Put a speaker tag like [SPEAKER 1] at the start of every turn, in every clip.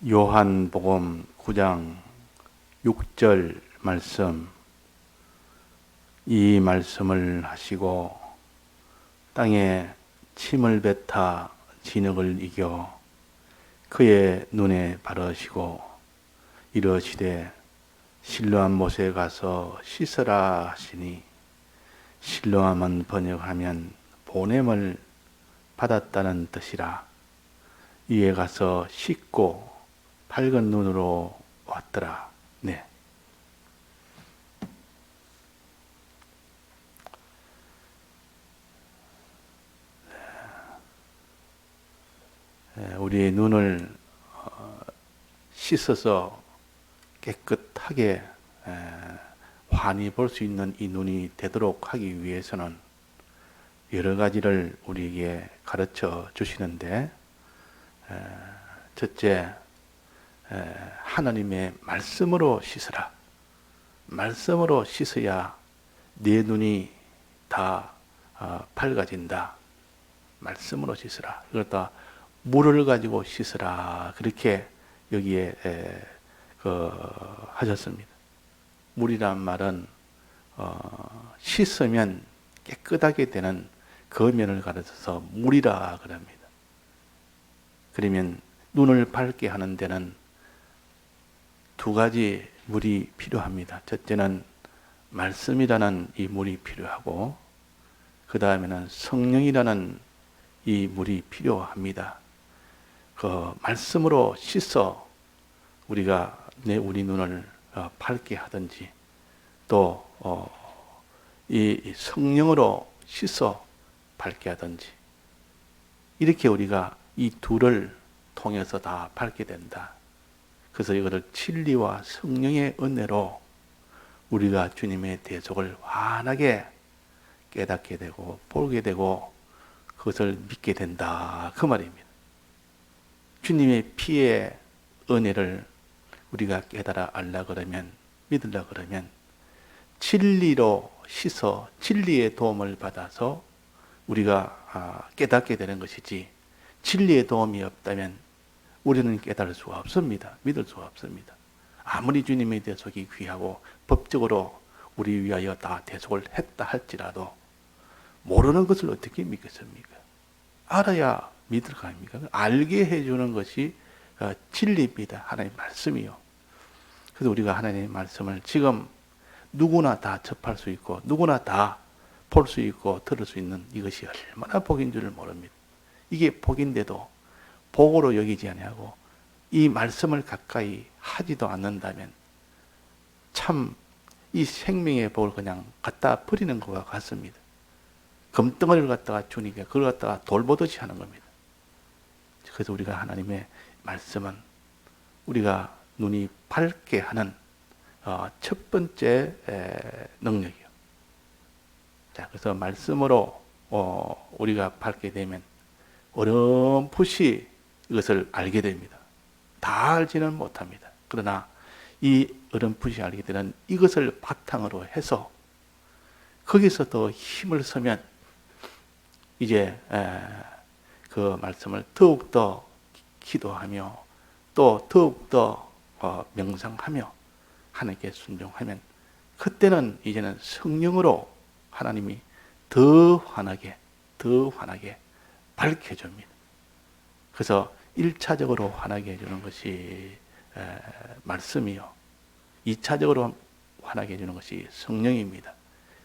[SPEAKER 1] 요한복음 9장 6절 말씀, 이 말씀을 하시고 땅에 침을 뱉어 진흙을 이겨 그의 눈에 바르시고 이르시되 실로암 못에 가서 씻으라 하시니, 실로암은 번역하면 보냄을 받았다는 뜻이라. 이에 가서 씻고 밝은 눈으로 왔더라. 네. 우리의 눈을 씻어서 깨끗하게 환히 볼 수 있는 이 눈이 되도록 하기 위해서는 여러 가지를 우리에게 가르쳐 주시는데, 첫째, 하나님의 말씀으로 씻으라. 말씀으로 씻어야 네 눈이 다 밝아진다. 말씀으로 씻으라. 이걸 다 물을 가지고 씻으라. 그렇게 여기에 하셨습니다. 물이란 말은 씻으면 깨끗하게 되는 거면을 가르쳐서 물이라 그럽니다. 그러면 눈을 밝게 하는 데는 두 가지 물이 필요합니다. 첫째는 말씀이라는 이 물이 필요하고, 그 다음에는 성령이라는 이 물이 필요합니다. 그 말씀으로 씻어 우리가 우리 눈을 밝게 하든지, 또 이 성령으로 씻어 밝게 하든지, 이렇게 우리가 이 둘을 통해서 다 밝게 된다. 그래서 이것을 진리와 성령의 은혜로 우리가 주님의 대속을 환하게 깨닫게 되고 보게 되고 그것을 믿게 된다, 그 말입니다. 주님의 피의 은혜를 우리가 깨달아 알라 그러면, 믿으려 그러면 진리로 씻어 진리의 도움을 받아서 우리가 깨닫게 되는 것이지, 진리의 도움이 없다면 우리는 깨달을 수가 없습니다. 믿을 수가 없습니다. 아무리 주님의 대속이 귀하고 법적으로 우리 위하여 다 대속을 했다 할지라도 모르는 것을 어떻게 믿겠습니까? 알아야 믿을 거 아닙니까? 알게 해주는 것이 진리입니다. 하나님의 말씀이요. 그래서 우리가 하나님의 말씀을 지금 누구나 다 접할 수 있고 누구나 다 볼 수 있고 들을 수 있는 이것이 얼마나 복인 줄을 모릅니다. 이게 복인데도 복으로 여기지 아니하고 이 말씀을 가까이 하지도 않는다면 참 이 생명의 복을 그냥 갖다 버리는 것과 같습니다. 금덩어리를 갖다가 주니까 그걸 갖다가 돌보듯이 하는 겁니다. 그래서 우리가 하나님의 말씀은 우리가 눈이 밝게 하는 첫 번째 능력이요. 자, 그래서 말씀으로 우리가 밝게 되면 어렴풋이 이것을 알게 됩니다. 다 알지는 못합니다. 그러나 이 어렴풋이 알게 되는 이것을 바탕으로 해서 거기서 더 힘을 쓰면 이제 그 말씀을 더욱더 기도하며 또 더욱더 명상하며 하나님께 순종하면, 그때는 이제는 성령으로 하나님이 더 환하게 밝혀줍니다. 그래서 1차적으로 환하게 해주는 것이 말씀이요, 2차적으로 환하게 해주는 것이 성령입니다.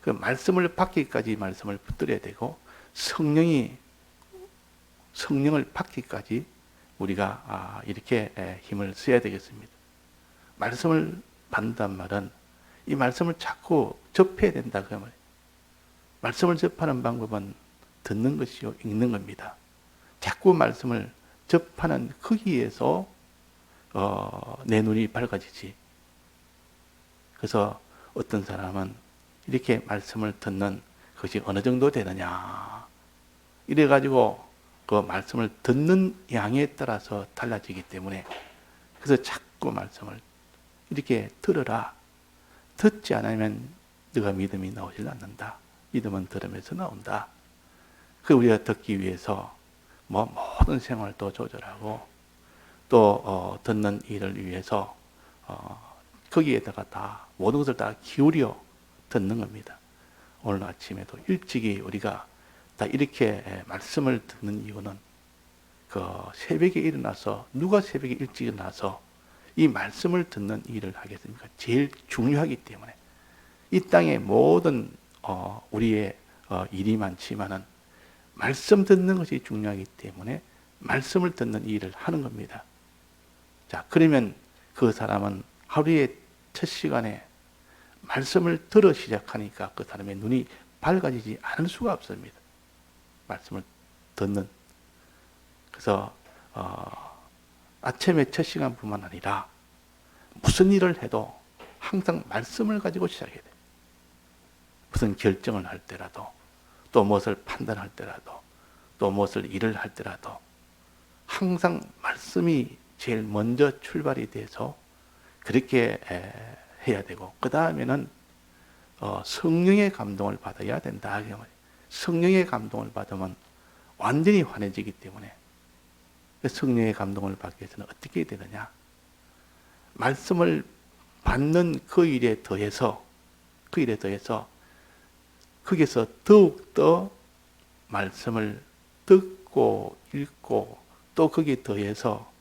[SPEAKER 1] 그 말씀을 받기까지 말씀을 붙들어야 되고, 성령을 받기까지 우리가 이렇게 힘을 써야 되겠습니다. 말씀을 받는단 말은 이 말씀을 자꾸 접해야 된다, 그 말이에요. 말씀을 접하는 방법은 듣는 것이요, 읽는 겁니다. 자꾸 말씀을 접하는 거기에서 내 눈이 밝아지지. 그래서 어떤 사람은 이렇게 말씀을 듣는 것이 어느 정도 되느냐, 이래가지고 그 말씀을 듣는 양에 따라서 달라지기 때문에, 그래서 자꾸 말씀을 이렇게 들으라. 듣지 않으면 네가 믿음이 나오질 않는다. 믿음은 들음에서 나온다. 그 우리가 듣기 위해서 모든 생활도 조절하고 또 듣는 이를 위해서 거기에다가 다 모든 것을 다 기울여 듣는 겁니다. 오늘 아침에도 일찍이 우리가 다 이렇게 말씀을 듣는 이유는 그 새벽에 일어나서, 누가 새벽에 일찍 일어나서 이 말씀을 듣는 일을 하겠습니까? 제일 중요하기 때문에. 이 땅의 모든 우리의 일이 많지만은 말씀 듣는 것이 중요하기 때문에 말씀을 듣는 일을 하는 겁니다. 자, 그러면 그 사람은 하루의 첫 시간에 말씀을 들어 시작하니까 그 사람의 눈이 밝아지지 않을 수가 없습니다. 말씀을 듣는. 그래서 아침에 첫 시간뿐만 아니라 무슨 일을 해도 항상 말씀을 가지고 시작해야 돼요. 무슨 결정을 할 때라도, 또 무엇을 판단할 때라도, 또 무엇을 일을 할 때라도 항상 말씀이 제일 먼저 출발이 돼서 그렇게 해야 되고, 그 다음에는 성령의 감동을 받아야 된다. 성령의 감동을 받으면 완전히 환해지기 때문에, 성령의 감동을 받기 위해서는 어떻게 되느냐? 말씀을 받는 그 일에 더해서 거기서 더욱더 말씀을 듣고 읽고, 또 거기에 더해서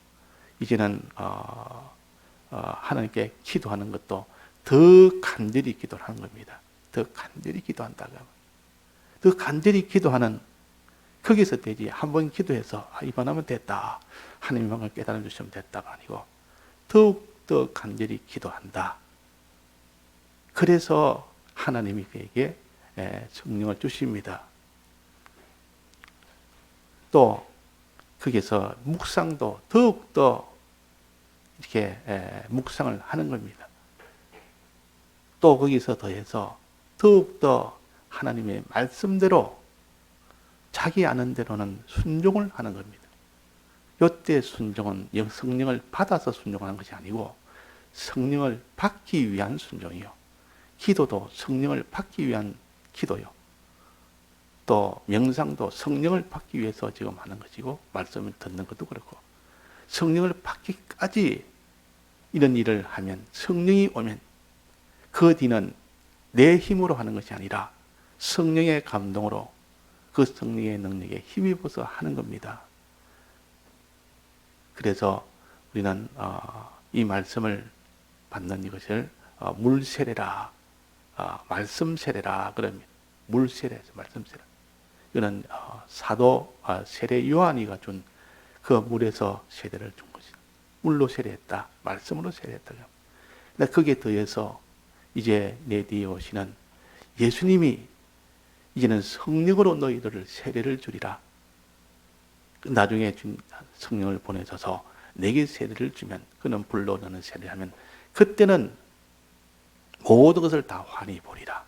[SPEAKER 1] 이제는 하나님께 기도하는 것도 더 간절히 기도를 하는 겁니다. 더 간절히 기도한다고. 더 간절히 기도하는, 거기서 되지 한 번 기도해서 이번하면 됐다, 하나님의 마음을 깨달아 주시면 됐다가 아니고 더욱더 간절히 기도한다. 그래서 하나님이 그에게 성령을 주십니다. 또 거기서 묵상도 더욱더 이렇게 묵상을 하는 겁니다. 또 거기서 더해서 더욱더 하나님의 말씀대로 자기 아는 대로는 순종을 하는 겁니다. 이때 순종은 성령을 받아서 순종하는 것이 아니고 성령을 받기 위한 순종이요. 기도도 성령을 받기 위한 기도요. 또 명상도 성령을 받기 위해서 지금 하는 것이고, 말씀을 듣는 것도 그렇고, 성령을 받기까지 이런 일을 하면, 성령이 오면 그 뒤는 내 힘으로 하는 것이 아니라 성령의 감동으로, 그 성령의 능력에 힘입어서 하는 겁니다. 그래서 우리는 이 말씀을 받는 이것을 물세례라, 말씀 세례라 그럽니다. 물세례에서 말씀 세례. 이거는 사도 세례 요한이가 준 그 물에서 세례를 준 것이다. 물로 세례했다, 말씀으로 세례했다. 근데 거기에 더해서 이제 내 뒤에 오시는 예수님이 이제는 성령으로 너희들을 세례를 주리라. 나중에 성령을 보내셔서 내게 세례를 주면, 그는 불로 너는 세례하면 그때는 모든 것을 다 환히 보리라.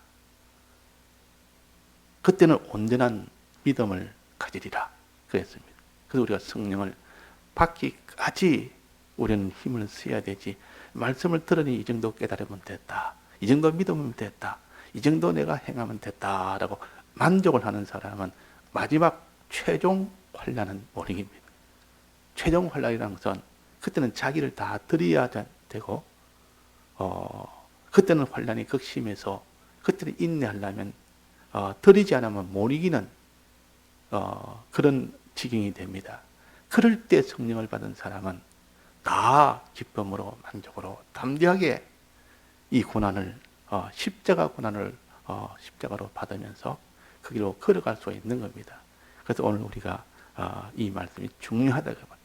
[SPEAKER 1] 그때는 온전한 믿음을 가지리라 그랬습니다. 그래서 우리가 성령을 받기까지 우리는 힘을 써야 되지, 말씀을 들으니 이 정도 깨달으면 됐다, 이 정도 믿으면 됐다, 이 정도 내가 행하면 됐다라고 만족을 하는 사람은 마지막 최종 환난은 모르입니다. 최종 환난이라는 것은 그때는 자기를 다 드려야 되고, 그때는 환난이 극심해서 그때는 인내하려면 드리지 않으면 못 이기는 그런 지경이 됩니다. 그럴 때 성령을 받은 사람은 다 기쁨으로, 만족으로, 담대하게 이 고난을, 십자가 고난을 십자가로 받으면서 그 길로 걸어갈 수 있는 겁니다. 그래서 오늘 우리가 이 말씀이 중요하다고 합니다.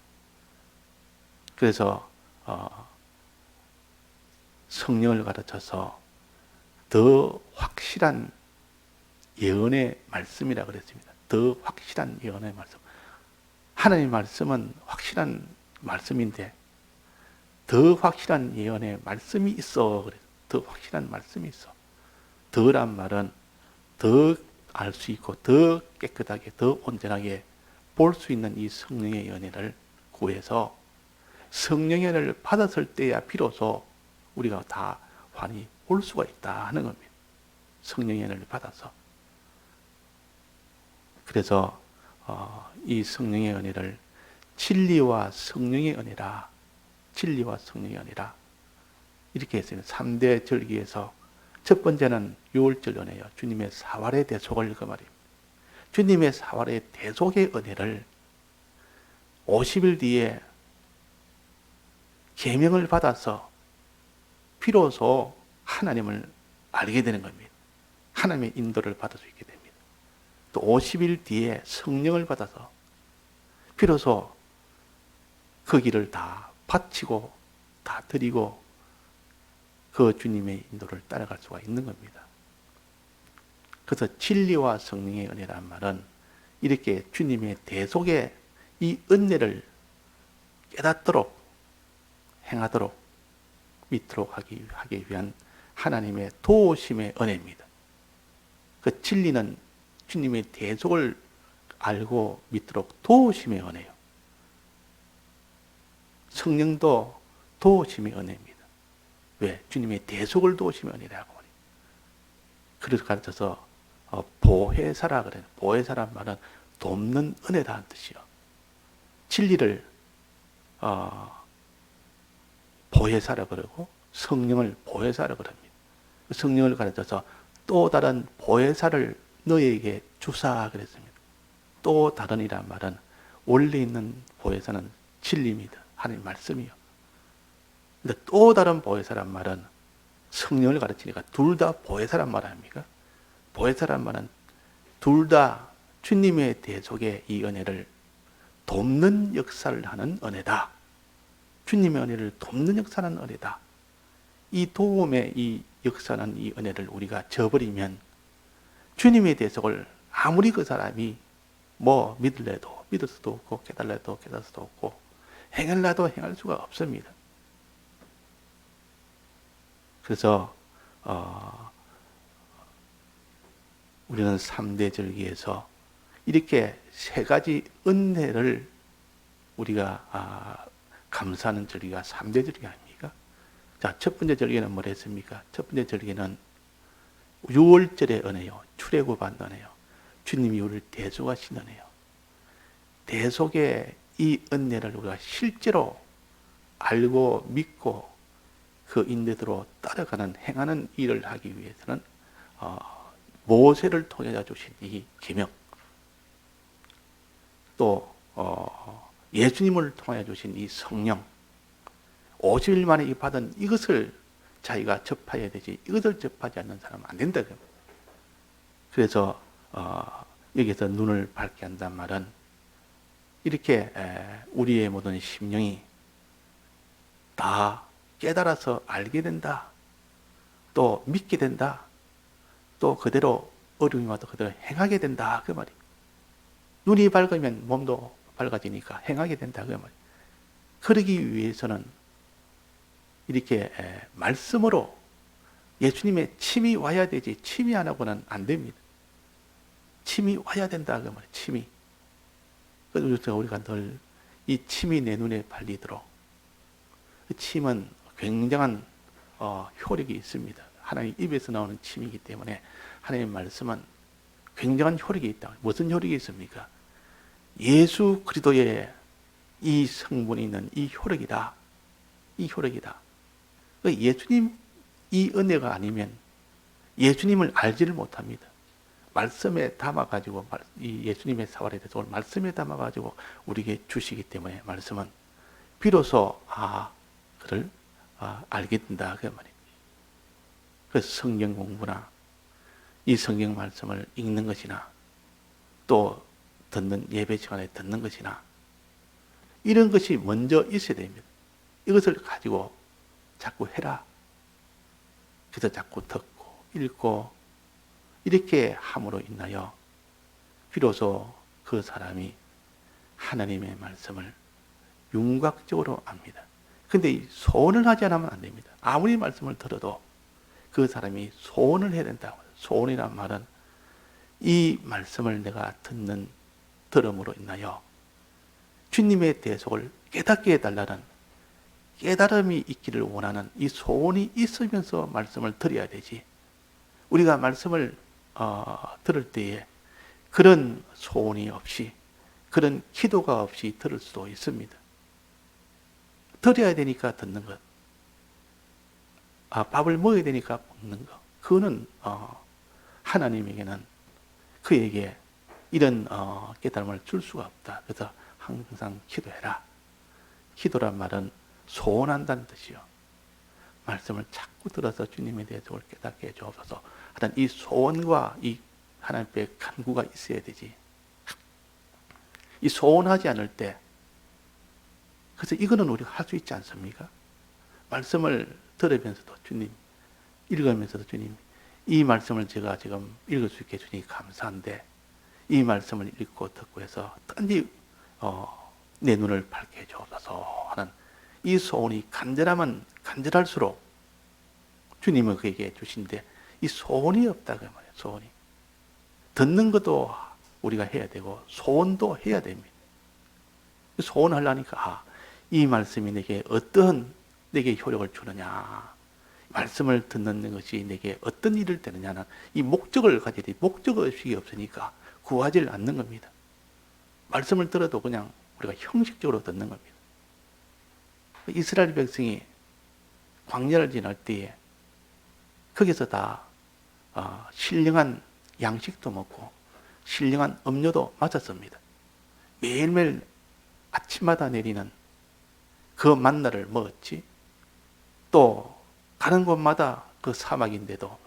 [SPEAKER 1] 그래서 성령을 가르쳐서 더 확실한 예언의 말씀이라고 그랬습니다. 더 확실한 예언의 말씀. 하나님의 말씀은 확실한 말씀인데 더 확실한 예언의 말씀이 있어. 그래서 더 확실한 말씀이 있어. 더란 말은 더 알 수 있고 더 깨끗하게, 더 온전하게 볼 수 있는 이 성령의 연애를 구해서 성령의 연애를 받았을 때야 비로소 우리가 다 환히 볼 수가 있다 하는 겁니다. 성령의 연애를 받아서. 그래서 이 성령의 은혜를 진리와 성령의 은혜라. 진리와 성령의 은혜라. 이렇게 했어요. 3대 절기에서 첫 번째는 유월절 은혜요. 주님의 사활의 대속을 그 말입니다. 주님의 사활의 대속의 은혜를 50일 뒤에 계명을 받아서 비로소 하나님을 알게 되는 겁니다. 하나님의 인도를 받을 수 있게 됩니다. 또 50일 뒤에 성령을 받아서 비로소 그 길을 다 바치고 다 드리고 그 주님의 인도를 따라갈 수가 있는 겁니다. 그래서 진리와 성령의 은혜란 말은 이렇게 주님의 대속의 이 은혜를 깨닫도록 행하도록 믿도록 하기 위한 하나님의 도우심의 은혜입니다. 그 진리는 주님의 대속을 알고 믿도록 도우심의 은혜요. 성령도 도우심의 은혜입니다. 왜? 주님의 대속을 도우심의 은혜라고 말해요. 그래서 가르쳐서 보혜사라 그래요. 보혜사란 말은 돕는 은혜다는 뜻이요. 진리를 보혜사라 그러고 성령을 보혜사라 그럽니다. 성령을 가르쳐서 또 다른 보혜사를 너에게 주사 그랬습니다. 또 다른이란 말은 원래 있는 보혜사는 진리입니다. 하나님 말씀이요. 근데 또 다른 보혜사란 말은 성령을 가르치니까 둘 다 보혜사란 말 아닙니까? 보혜사란 말은 둘 다 주님의 대속의 이 은혜를 돕는 역사를 하는 은혜다. 주님의 은혜를 돕는 역사는 은혜다. 이 도움의 이 역사는 이 은혜를 우리가 저버리면 주님의 대속을 아무리 그 사람이 뭐 믿을래도 믿을 수도 없고 깨달래도 깨달을 수도 없고 행할래도 행할 수가 없습니다. 그래서 우리는 3대 절기에서 이렇게 세 가지 은혜를 우리가 감사하는 절기가 3대 절기 아닙니까? 자, 첫 번째 절기는 뭘 했습니까? 첫 번째 절기는 유월절의 은혜요. 출애굽한 은혜요. 주님이 우리를 대속하신 은혜요. 대속의 이 은혜를 우리가 실제로 알고 믿고 그 인도대로 따라가는 행하는 일을 하기 위해서는 모세를 통해 주신 이 계명, 또 예수님을 통해 주신 이 성령, 50일 만에 이 받은 이것을 자기가 접해야 되지, 이것을 접하지 않는 사람은 안 된다. 그래서 여기서 눈을 밝게 한단 말은 이렇게 우리의 모든 심령이 다 깨달아서 알게 된다. 또 믿게 된다. 또 그대로 어려움이 와도 그대로 행하게 된다. 그 말이에요. 눈이 밝으면 몸도 밝아지니까 행하게 된다. 그 말이에요. 그러기 위해서는 이렇게 말씀으로 예수님의 침이 와야 되지 침이 안 하고는 안 됩니다. 침이 와야 된다. 그 말이에요. 침이. 그래서 우리가 늘 이 침이 내 눈에 발리도록 그 침은 굉장한 효력이 있습니다. 하나님 입에서 나오는 침이기 때문에 하나님의 말씀은 굉장한 효력이 있다. 무슨 효력이 있습니까? 예수 그리스도의 이 성분이 있는 이 효력이다. 이 효력이다. 예수님 이 은혜가 아니면 예수님을 알지를 못합니다. 말씀에 담아가지고 이 예수님의 사활에 대해서 말씀에 담아가지고 우리에게 주시기 때문에 말씀은 비로소 그를 알게 된다 그 말입니다. 그래서 성경 공부나 이 성경 말씀을 읽는 것이나 또 듣는 예배 시간에 듣는 것이나 이런 것이 먼저 있어야 됩니다. 이것을 가지고 자꾸 해라. 그래서 자꾸 듣고 읽고 이렇게 함으로 인하여 비로소 그 사람이 하나님의 말씀을 윤곽적으로 압니다. 근데 소원을 하지 않으면 안 됩니다. 아무리 말씀을 들어도 그 사람이 소원을 해야 된다고. 소원이란 말은 이 말씀을 내가 들음으로 인하여 주님의 대속을 깨닫게 해달라는 깨달음이 있기를 원하는 이 소원이 있으면서 말씀을 드려야 되지. 우리가 말씀을 들을 때에 그런 소원이 없이 그런 기도가 없이 들을 수도 있습니다. 들어야 되니까 듣는 것. 밥을 먹어야 되니까 먹는 것. 그거는 하나님에게는 그에게 이런 깨달음을 줄 수가 없다. 그래서 항상 기도해라. 기도란 말은 소원한다는 뜻이요. 말씀을 자꾸 들어서 주님에 대해서 깨닫게 해주옵소서. 하여튼 이 소원과 이 하나님께 간구가 있어야 되지. 이 소원하지 않을 때, 그래서 이거는 우리가 할 수 있지 않습니까? 말씀을 들으면서도 주님, 읽으면서도 주님, 이 말씀을 제가 지금 읽을 수 있게 해주니 감사한데, 이 말씀을 읽고 듣고 해서 단지 내 눈을 밝게 해주옵소서 하는 이 소원이 간절하면 간절할수록 주님은 그에게 주신데, 이 소원이 없다 그 말이에요. 소원이. 듣는 것도 우리가 해야 되고 소원도 해야 됩니다. 소원하려니까 이 말씀이 내게 어떤 내게 효력을 주느냐, 말씀을 듣는 것이 내게 어떤 일을 되느냐는 이 목적을 가져야 돼. 목적의식이 없으니까 구하지 않는 겁니다. 말씀을 들어도 그냥 우리가 형식적으로 듣는 겁니다. 이스라엘 백성이 광야를 지날 때에 거기서 다 신령한 양식도 먹고 신령한 음료도 마셨습니다. 매일매일 아침마다 내리는 그 만나를 먹었지. 또 가는 곳마다 그 사막인데도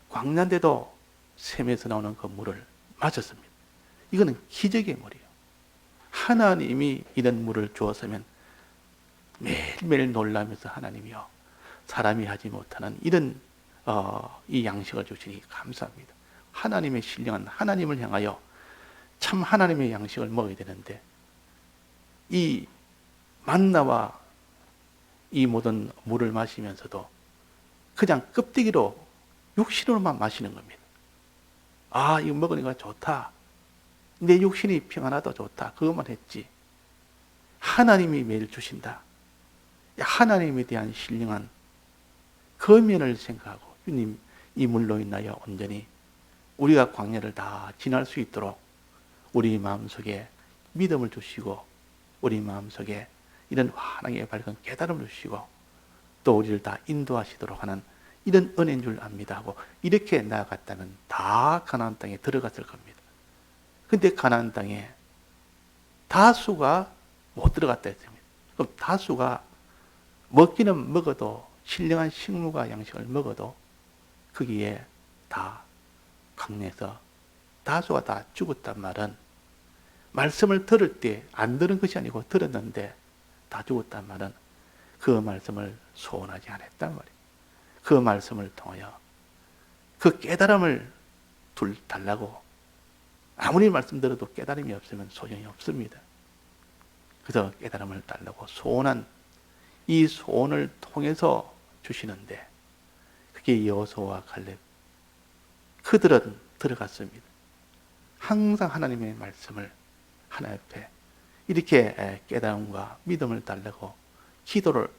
[SPEAKER 1] 광야인데도 샘에서 나오는 그 물을 마셨습니다. 이거는 기적의 물이에요. 하나님이 이런 물을 주었으면 매일매일 놀라면서 하나님이요, 사람이 하지 못하는 이런 이 양식을 주시니 감사합니다. 하나님의 신령한 하나님을 향하여 참 하나님의 양식을 먹어야 되는데, 이 만나와 이 모든 물을 마시면서도 그냥 껍데기로 육신으로만 마시는 겁니다. 이거 먹으니까 좋다, 내 육신이 평안하다, 좋다, 그것만 했지. 하나님이 매일 주신다, 하나님에 대한 신령한 그 면을 생각하고, 주님 이 물로 인하여 온전히 우리가 광야를 다 지날 수 있도록 우리 마음속에 믿음을 주시고, 우리 마음속에 이런 환하게 밝은 깨달음을 주시고, 또 우리를 다 인도하시도록 하는 이런 은혜인 줄 압니다 하고 이렇게 나아갔다면 다 가나안 땅에 들어갔을 겁니다. 근데 가나안 땅에 다수가 못 들어갔다 했습니다. 그럼 다수가 먹기는 먹어도, 신령한 식물과 양식을 먹어도 거기에 다 강내에서 다수가 다 죽었단 말은, 말씀을 들을 때 안 들은 것이 아니고 들었는데 다 죽었단 말은 그 말씀을 소원하지 않았단 말이에요. 그 말씀을 통하여 그 깨달음을 달라고, 아무리 말씀 들어도 깨달음이 없으면 소용이 없습니다. 그래서 깨달음을 달라고 소원한 이 소원을 통해서 주시는데, 그게 여호수아와 갈렙, 그들은 들어갔습니다. 항상 하나님의 말씀을 하나님 앞에 이렇게 깨달음과 믿음을 달라고 기도를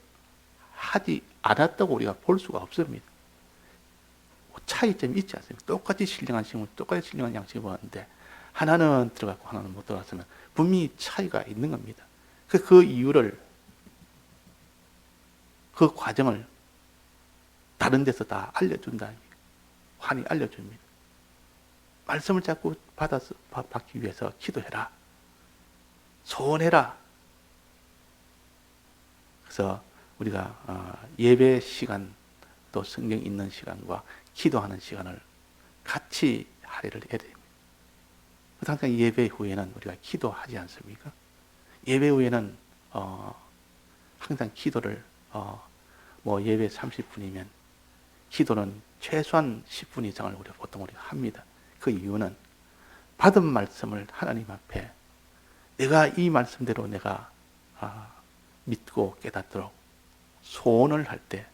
[SPEAKER 1] 하지 않았다고 우리가 볼 수가 없습니다. 차이점이 있지 않습니까? 똑같이 신령한 식물, 똑같이 신령한 양식을 먹었는데 하나는 들어갔고 하나는 못 들어갔으면 분명히 차이가 있는 겁니다. 그 이유를, 그 과정을 다른 데서 다 알려준다. 환히 알려줍니다. 말씀을 자꾸 받기 위해서 기도해라, 소원해라. 그래서 우리가 예배 시간, 또 성경 읽는 시간과 기도하는 시간을 같이 할애를 해야 됩니다. 항상 예배 후에는 우리가 기도하지 않습니까? 예배 후에는 항상 기도를 예배 30분이면 기도는 최소한 10분 이상을 보통 우리가 합니다. 그 이유는 받은 말씀을 하나님 앞에 내가 이 말씀대로 내가 믿고 깨닫도록 소원을 할 때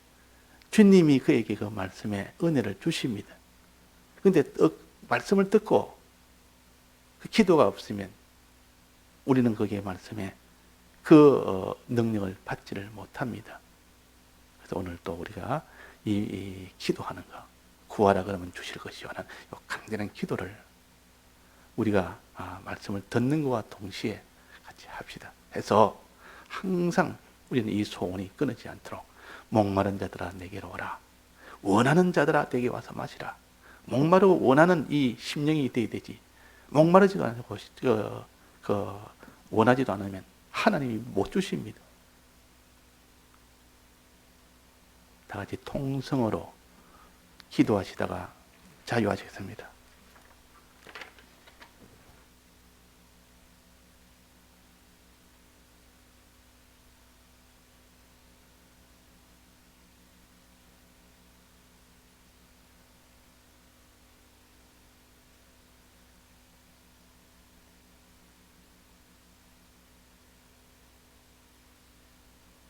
[SPEAKER 1] 주님이 그에게 그 말씀에 은혜를 주십니다. 그런데 말씀을 듣고 그 기도가 없으면 우리는 거기에 말씀에 그 능력을 받지를 못합니다. 그래서 오늘 또 우리가 이 기도하는 거, 구하라 그러면 주실 것이요 하는 이 간절한 기도를 우리가 말씀을 듣는 것과 동시에 같이 합시다. 해서 항상 우리는 이 소원이 끊어지지 않도록 목마른 자들아 내게로 오라. 원하는 자들아 내게 와서 마시라. 목마르고 원하는 이 심령이 되어야 되지. 목마르지도 않고 원하지도 않으면 하나님이 못 주십니다. 다 같이 통성으로 기도하시다가 자유하시겠습니다.